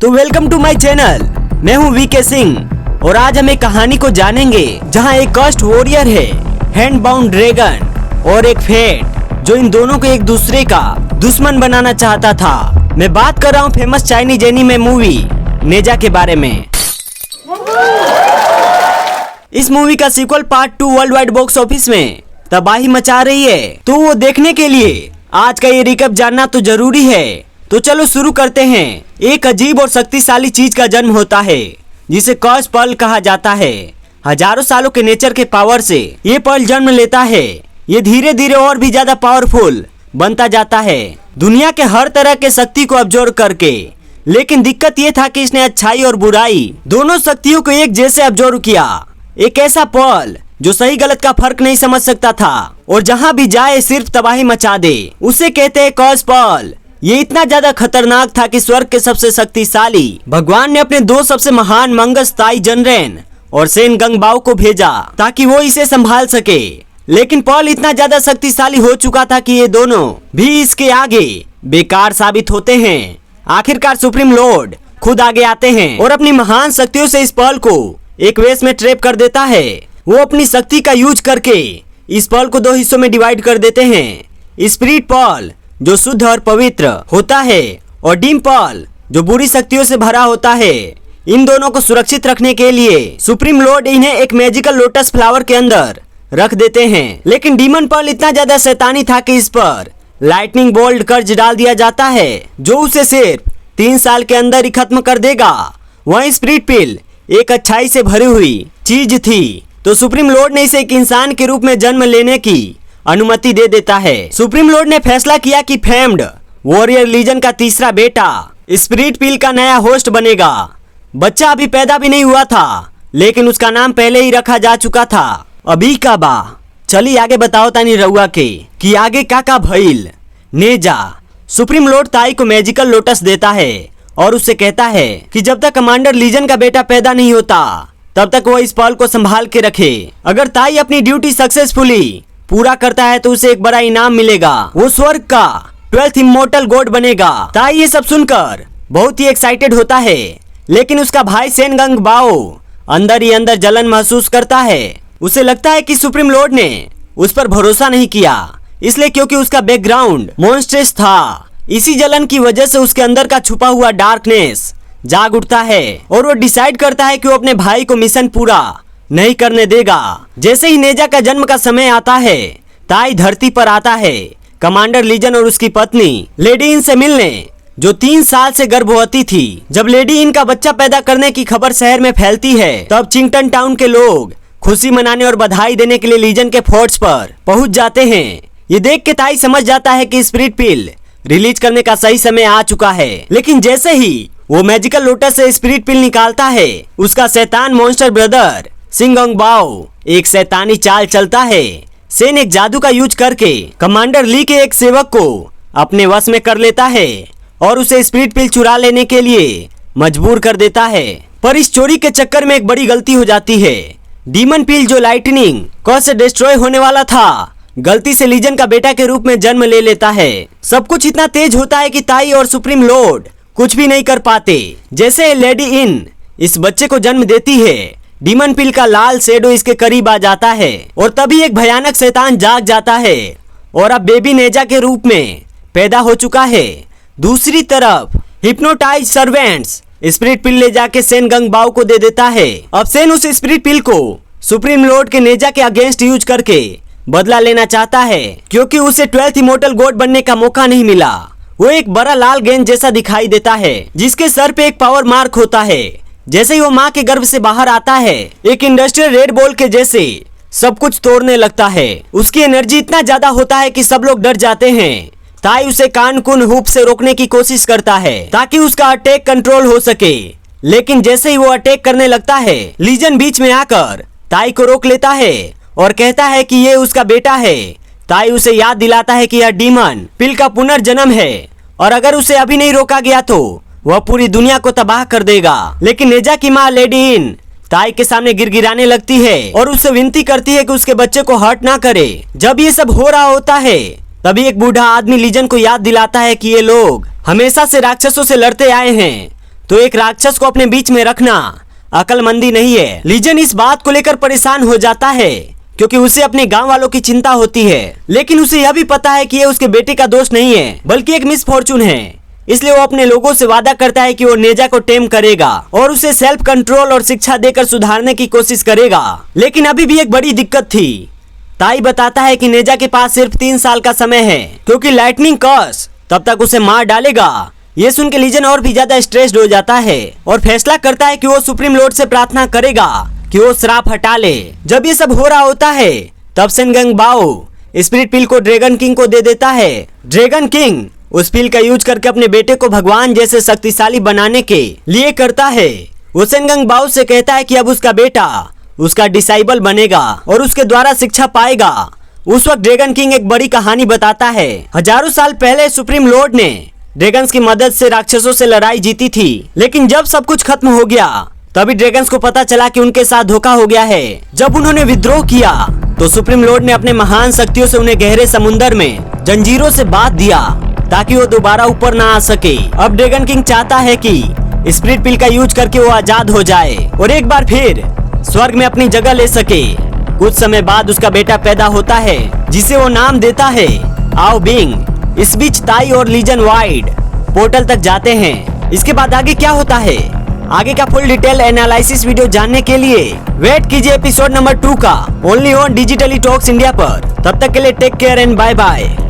तो welcome to my channel. मैं हूं वीके सिंह और आज हम एक कहानी को जानेंगे जहां एक कस्ट वॉरियर है, हैंड बाउंड ड्रैगन और एक फेट जो इन दोनों को एक दूसरे का दुश्मन बनाना चाहता था। मैं बात कर रहा हूं famous Chinese anime movie Nezha के बारे में। इस मूवी का sequel part 2 worldwide box office में तबाही मचा रही है, तो वो देखने के लिए आज का ये रिकैप जानना तो जरूरी है। तो चलो शुरू करते हैं। एक अजीब और शक्तिशाली चीज का जन्म होता है जिसे कर्स पर्ल कहा जाता है। हजारों सालों के नेचर के पावर से ये पर्ल जन्म लेता है। ये धीरे धीरे और भी ज्यादा पावरफुल बनता जाता है, दुनिया के हर तरह के शक्ति को अब्जॉर्ब करके। लेकिन दिक्कत ये था कि इसने अच्छाई और बुराई दोनों शक्तियों को एक जैसे अब्जॉर्ब किया। एक ऐसा पर्ल जो सही गलत का फर्क नहीं समझ सकता था और जहां भी जाए सिर्फ तबाही मचा दे, उसे कहते हैं कर्स पर्ल। ये इतना ज्यादा खतरनाक था कि स्वर्ग के सबसे शक्तिशाली भगवान ने अपने दो सबसे महान मंगस ताई जनरेन और सेन गंगबाओ को भेजा ताकि वो इसे संभाल सके। लेकिन पर्ल इतना ज्यादा शक्तिशाली हो चुका था कि ये दोनों भी इसके आगे बेकार साबित होते हैं। आखिरकार सुप्रीम लॉर्ड खुद आगे आते हैं और अपनी महान शक्तियों से इस पर्ल को एक वेस में ट्रैप कर देता है। वो अपनी शक्ति का यूज करके इस पर्ल को दो हिस्सों में डिवाइड कर देते हैं। स्पिरिट पर्ल जो शुद्ध और पवित्र होता है और डीम पर्ल जो बुरी शक्तियों से भरा होता है। इन दोनों को सुरक्षित रखने के लिए सुप्रीम लॉर्ड इन्हें एक मैजिकल लोटस फ्लावर के अंदर रख देते हैं। लेकिन डीमन पर्ल इतना ज्यादा शैतानी था कि इस पर लाइटनिंग बोल्ट कर्ज डाल दिया जाता है जो उसे सिर्फ 3 साल के अंदर ही खत्म कर देगा। वहीं स्पिरिट पिल एक अच्छाई से भरी हुई चीज थी, तो सुप्रीम लॉर्ड ने इसे एक इंसान के रूप में जन्म लेने की अनुमति दे देता है। सुप्रीम लॉर्ड ने फैसला किया कि फेम्ड वॉरियर लीजन का तीसरा बेटा स्पिरिट पिल का नया होस्ट बनेगा। बच्चा अभी पैदा भी नहीं हुआ था, लेकिन उसका नाम पहले ही रखा जा चुका था, अभी का बा। चलिए आगे बताओ तानी रउआ के कि आगे का भइल। नेजा सुप्रीम लॉर्ड ताई को मैजिकल लोटस देता है और उससे कहता है कि जब तक कमांडर लीजन का बेटा पैदा नहीं होता तब तक वो इस पर्ल को संभाल के रखे। अगर ताई अपनी ड्यूटी सक्सेसफुली पूरा करता है तो उसे एक बड़ा इनाम मिलेगा। वो स्वर्ग का 12th इमोर्टल गॉड बनेगा। ताई ये सब सुनकर बहुत ही एक्साइटेड होता है, लेकिन उसका भाई सेन गंगबाओ अंदर ही अंदर जलन महसूस करता है। उसे लगता है कि सुप्रीम लॉर्ड ने उस पर भरोसा नहीं किया, इसलिए क्योंकि उसका बैकग्राउंड मॉन्स्ट्रस था। इसी जलन की वजह से उसके अंदर का छुपा हुआ डार्कनेस जाग उठता है और वो डिसाइड करता है कि वो अपने भाई को मिशन पूरा नहीं करने देगा। जैसे ही नेजा का जन्म का समय आता है, ताई धरती पर आता है कमांडर लीजन और उसकी पत्नी लेडी इन से मिलने, जो 3 साल से गर्भवती थी। जब लेडी इन का बच्चा पैदा करने की खबर शहर में फैलती है, तब चिंगटन टाउन के लोग खुशी मनाने और बधाई देने के लिए लीजन के फोर्ट्स पर पहुंच जाते हैं। ये देख के ताई समझ जाता है कि स्पिरिट पिल रिलीज करने का सही समय आ चुका है। लेकिन जैसे ही वो मैजिकल लोटस से स्पिरिट पिल निकालता है, उसका शैतान मॉन्स्टर ब्रदर सिंगंगबाओ एक शैतानी चाल चलता है। सेन एक जादू का यूज करके कमांडर ली के एक सेवक को अपने वश में कर लेता है और उसे स्पिरिट पिल चुरा लेने के लिए मजबूर कर देता है। पर इस चोरी के चक्कर में एक बड़ी गलती हो जाती है। डीमन पिल जो लाइटनिंग कर्स से डिस्ट्रॉय होने वाला था, गलती से लीजन का बेटा के रूप में जन्म ले लेता है। सब कुछ इतना तेज होता है कि ताई और सुप्रीम लॉर्ड कुछ भी नहीं कर पाते। जैसे लेडी इन इस बच्चे को जन्म देती है, डीमन पिल का लाल शेडो इसके करीब आ जाता है और तभी एक भयानक शैतान जाग जाता है और अब बेबी नेजा के रूप में पैदा हो चुका है। दूसरी तरफ हिप्नोटाइज सर्वेंट्स स्पिरिट पिल ले जाके सेन गंगबाओ को दे देता है। अब सेन उस स्पिरिट पिल को सुप्रीम लॉर्ड के नेजा के अगेंस्ट यूज करके बदला लेना चाहता है, क्योंकि उसे 12th इमोर्टल गॉड बनने का मौका नहीं मिला। वो एक बड़ा लाल गेंद जैसा दिखाई देता है जिसके सर पे एक पावर मार्क होता है। जैसे ही वो माँ के गर्भ से बाहर आता है, एक इंडस्ट्रियल रेड बॉल के जैसे सब कुछ तोड़ने लगता है। उसकी एनर्जी इतना ज्यादा होता है कि सब लोग डर जाते हैं। ताई उसे कान कुन हुप से रोकने की कोशिश करता है ताकि उसका अटैक कंट्रोल हो सके, लेकिन जैसे ही वो अटैक करने लगता है, लीजन बीच में आकर ताई को रोक लेता है और कहता है कि ये उसका बेटा है। ताई उसे याद दिलाता है कि यह डीमन पिल का पुनर्जन्म है और अगर उसे अभी नहीं रोका गया तो वह पूरी दुनिया को तबाह कर देगा। लेकिन नेजा की माँ लेडी इन ताई के सामने गिड़गिड़ाने लगती है और उससे विनती करती है कि उसके बच्चे को हर्ट ना करे। जब ये सब हो रहा होता है, तभी एक बूढ़ा आदमी लीजन को याद दिलाता है कि ये लोग हमेशा से राक्षसों से लड़ते आए हैं, तो एक राक्षस को अपने बीच में रखना अकलमंदी नहीं है। लीजन इस बात को लेकर परेशान हो जाता है क्योंकि उसे अपने गांव वालों की चिंता होती है, लेकिन उसे यह भी पता है कि ये उसके बेटे का दोष नहीं है बल्कि एक मिसफॉर्चून है। इसलिए वो अपने लोगों से वादा करता है कि वो नेजा को टेम करेगा और उसे सेल्फ कंट्रोल और शिक्षा देकर सुधारने की कोशिश करेगा। लेकिन अभी भी एक बड़ी दिक्कत थी। ताई बताता है कि नेजा के पास सिर्फ 3 साल का समय है क्योंकि लाइटनिंग कर्स तब तक उसे मार डालेगा। ये सुन के लीजन और भी ज्यादा स्ट्रेस्ड हो जाता है और फैसला करता है कि वो सुप्रीम लॉर्ड से प्रार्थना करेगा कि वो श्राप हटा ले। जब ये सब हो रहा होता है तब सेनगंग बाओ स्पिरिट पिल को ड्रैगन किंग को दे देता है। ड्रैगन किंग उस पिल का यूज करके अपने बेटे को भगवान जैसे शक्तिशाली बनाने के लिए करता है। वो सेनगंग बाओ से कहता है कि अब उसका बेटा उसका डिसाइबल बनेगा और उसके द्वारा शिक्षा पाएगा। उस वक्त ड्रैगन किंग एक बड़ी कहानी बताता है। हजारों साल पहले सुप्रीम लॉर्ड ने ड्रैगन्स की मदद से राक्षसों से लड़ाई जीती थी, लेकिन जब सब कुछ खत्म हो गया तभी ड्रैगन्स को पता चला कि उनके साथ धोखा हो गया है। जब उन्होंने विद्रोह किया तो सुप्रीम लॉर्ड ने अपने महान शक्तियों से उन्हें गहरे समुद्र में जंजीरों से बांध दिया ताकि वो दोबारा ऊपर ना आ सके। अब ड्रैगन किंग चाहता है कि स्पिरिट पिल का यूज करके वो आजाद हो जाए और एक बार फिर स्वर्ग में अपनी जगह ले सके। कुछ समय बाद उसका बेटा पैदा होता है जिसे वो नाम देता है आओ बिंग। इस बीच ताई और लीजन वाइड पोर्टल तक जाते हैं। इसके बाद आगे क्या होता है, आगे का फुल डिटेल एनालिसिस वीडियो जानने के लिए वेट कीजिए एपिसोड नंबर 2 का only on digitally talks India पर। तब तक के लिए take care and bye bye.